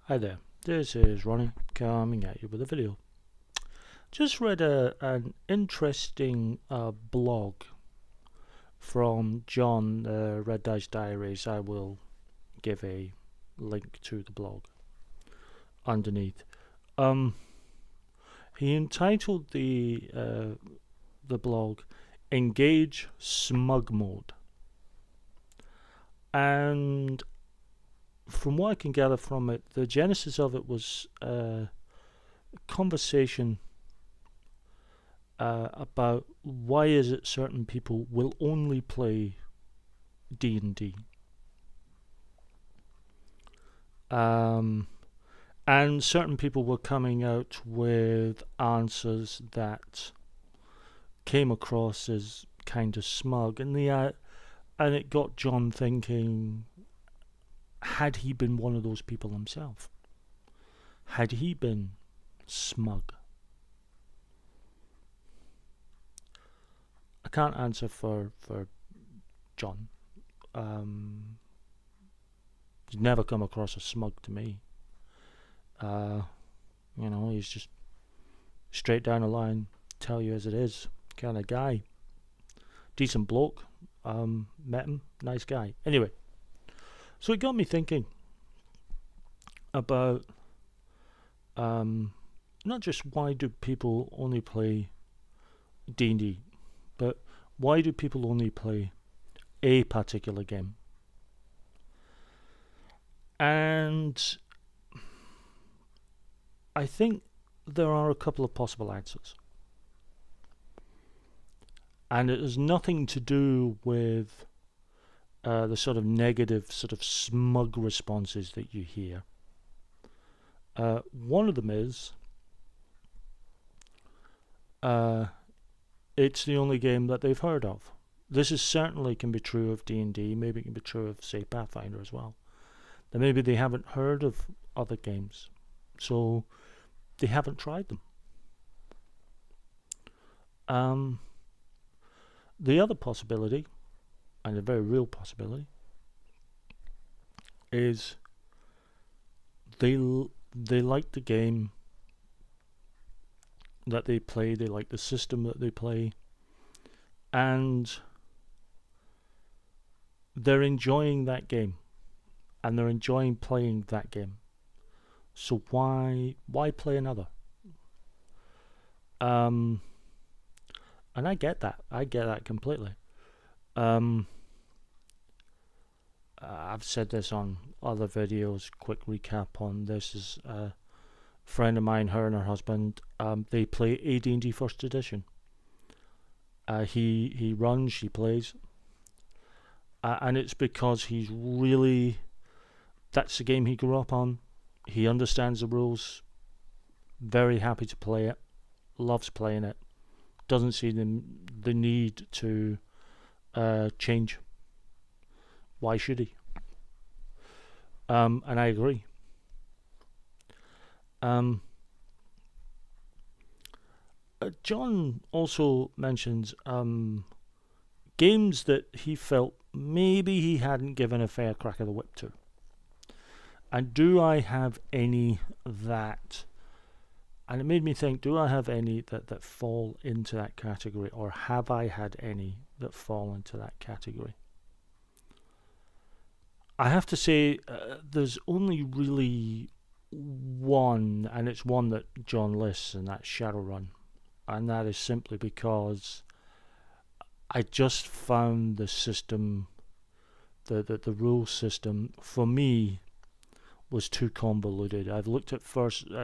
Hi there, this is Ronnie coming at you with a video. Just read an interesting blog from John, Red Dice Diaries. I will give a link to the blog underneath. He entitled the blog "Engage Smug Mode," and from what I can gather from it, the genesis of it was a conversation about why is it certain people will only play D&D. And certain people were coming out with answers that came across as kind of smug, and it got John thinking: had he been one of those people himself? Had he been smug? I can't answer for John. He's never come across as smug to me. He's just straight down the line, tell you as it is kind of guy. Decent bloke. Met him, nice guy. Anyway, so it got me thinking about not just why do people only play D&D, but why do people only play a particular game? And I think there are a couple of possible answers. And it has nothing to do with the sort of negative, sort of smug responses that you hear. One of them is it's the only game that they've heard of. This is certainly can be true of D&D, maybe it can be true of, say, Pathfinder as well. That maybe they haven't heard of other games, so they haven't tried them. The other possibility, and a very real possibility, is they like the game that they play, they like the system that they play, and they're enjoying that game, and they're enjoying playing that game. So why play another? And I get that. I get that completely. I've said this on other videos. Quick recap on this is a friend of mine, her and her husband, they play AD&D First Edition. He runs, she plays. And it's because he's really... that's the game he grew up on. He understands the rules. Very happy to play it. Loves playing it. Doesn't see the need to change. Why should he? And I agree. John also mentions games that he felt maybe he hadn't given a fair crack of the whip to. And do I have any that... and it made me think, do I have any that fall into that category, or have I had any that fall into that category? I have to say there's only really one, and it's one that John lists, and that's Shadowrun. And that is simply because I just found the system, the rule system, for me, was too convoluted. I've looked at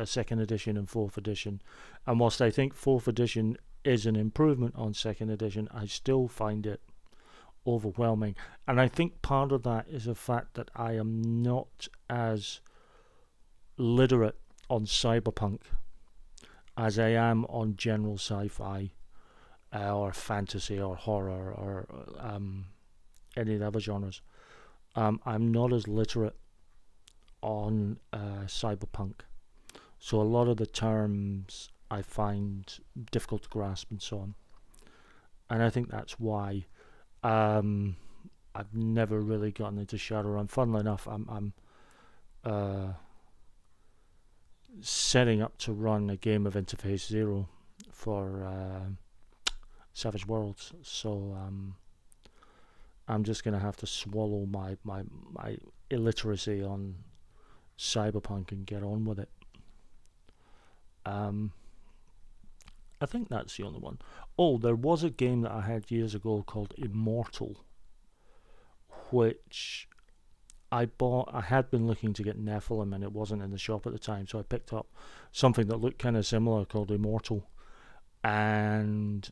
second edition and fourth edition, and whilst I think fourth edition is an improvement on second edition, I still find it overwhelming. And I think part of that is the fact that I am not as literate on cyberpunk as I am on general sci-fi or fantasy or horror or any of the other genres. I'm not as literate on cyberpunk, so a lot of the terms I find difficult to grasp and so on, and I think that's why I've never really gotten into Shadowrun. Funnily enough, I'm setting up to run a game of Interface Zero for Savage Worlds, so I'm just going to have to swallow my illiteracy on Cyberpunk and get on with it. I think that's the only one. Oh, there was a game that I had years ago called Immortal, which I bought. I had been looking to get Nephilim and it wasn't in the shop at the time, so I picked up something that looked kind of similar called Immortal, and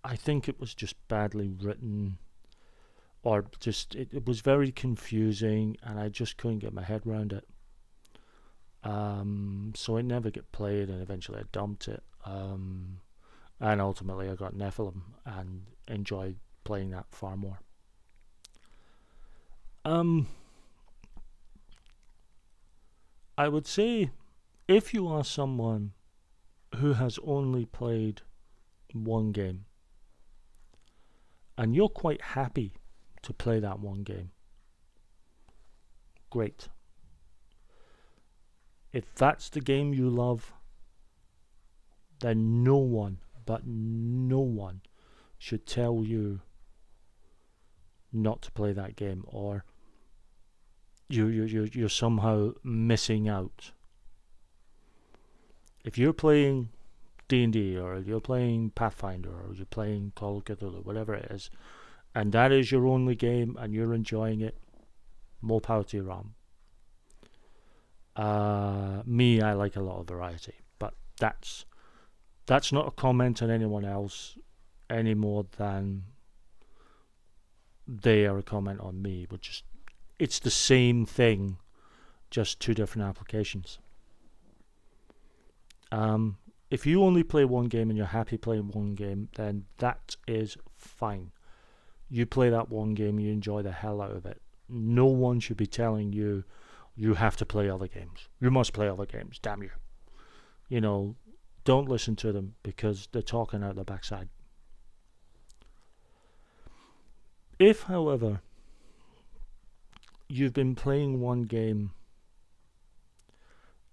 I think it was just badly written, or just it was very confusing, and I just couldn't get my head around it. So it never got played, and eventually I dumped it. And ultimately I got Nephilim and enjoyed playing that far more. I would say if you are someone who has only played one game and you're quite happy to play that one game, great. If that's the game you love, then no one should tell you not to play that game, or you're somehow missing out. If you're playing D&D, or you're playing Pathfinder, or you're playing Call of Cthulhu, whatever it is, and that is your only game and you're enjoying it, more power to your arm. Me, I like a lot of variety, but that's not a comment on anyone else any more than they are a comment on me, which is, it's the same thing, just two different applications. If you only play one game and you're happy playing one game, then that is fine. You play that one game, you enjoy the hell out of it. No one should be telling you you have to play other games. You must play other games, damn you. You know, don't listen to them because they're talking out their backside. If, however, you've been playing one game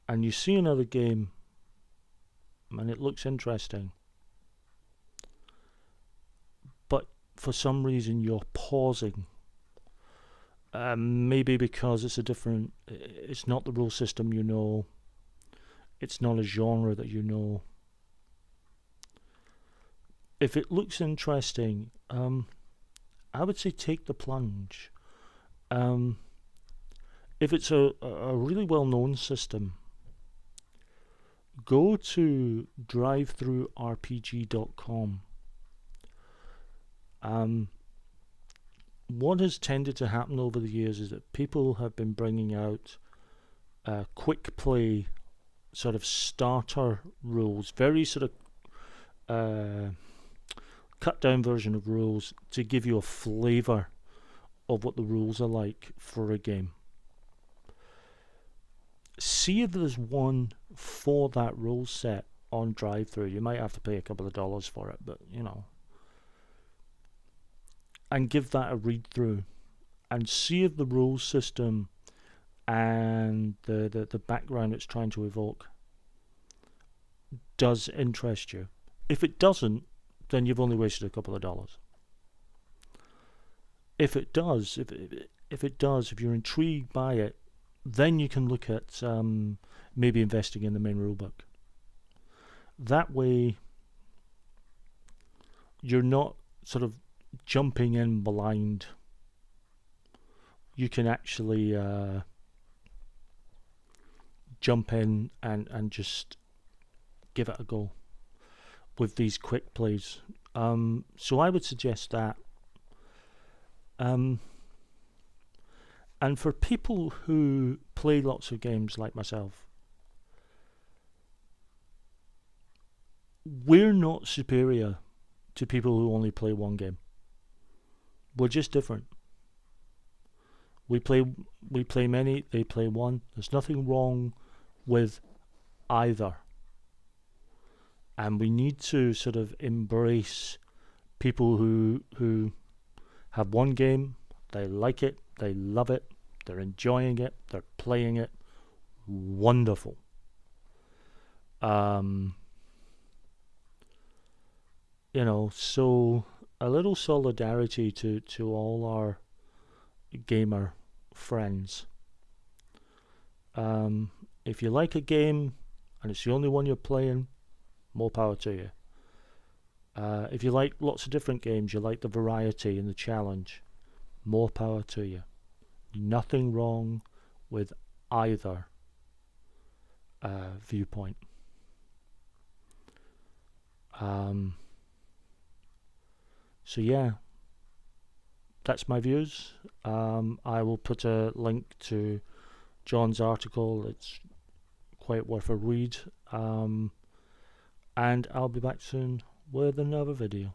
and you see another game and it looks interesting, but for some reason you're pausing, maybe because it's not the rule system you know, it's not a genre that you know. If it looks interesting, I would say take the plunge. If it's a really well-known system, go to drivethrurpg.com. What has tended to happen over the years is that people have been bringing out quick play sort of starter rules, very sort of cut down version of rules to give you a flavour of what the rules are like for a game. See if there's one for that rule set on DriveThru. You might have to pay a couple of dollars for it, but you know. And give that a read through and see if the rule system and the background it's trying to evoke does interest you. If it doesn't, then you've only wasted a couple of dollars. If it does, if you're intrigued by it, then you can look at maybe investing in the main rulebook. That way, you're not sort of jumping in blind. You can actually jump in and just give it a go with these quick plays. So I would suggest that. And for people who play lots of games like myself, we're not superior to people who only play one game. We're just different. We play many, they play one. There's nothing wrong with either. And we need to sort of embrace people who have one game, they like it, they love it, they're enjoying it, they're playing it. Wonderful. Um, you know, so a little solidarity to all our gamer friends. If you like a game and it's the only one you're playing, more power to you. If you like lots of different games, you like the variety and the challenge, more power to you. Nothing wrong with either viewpoint. So yeah, that's my views. I will put a link to John's article. It's quite worth a read. And I'll be back soon with another video.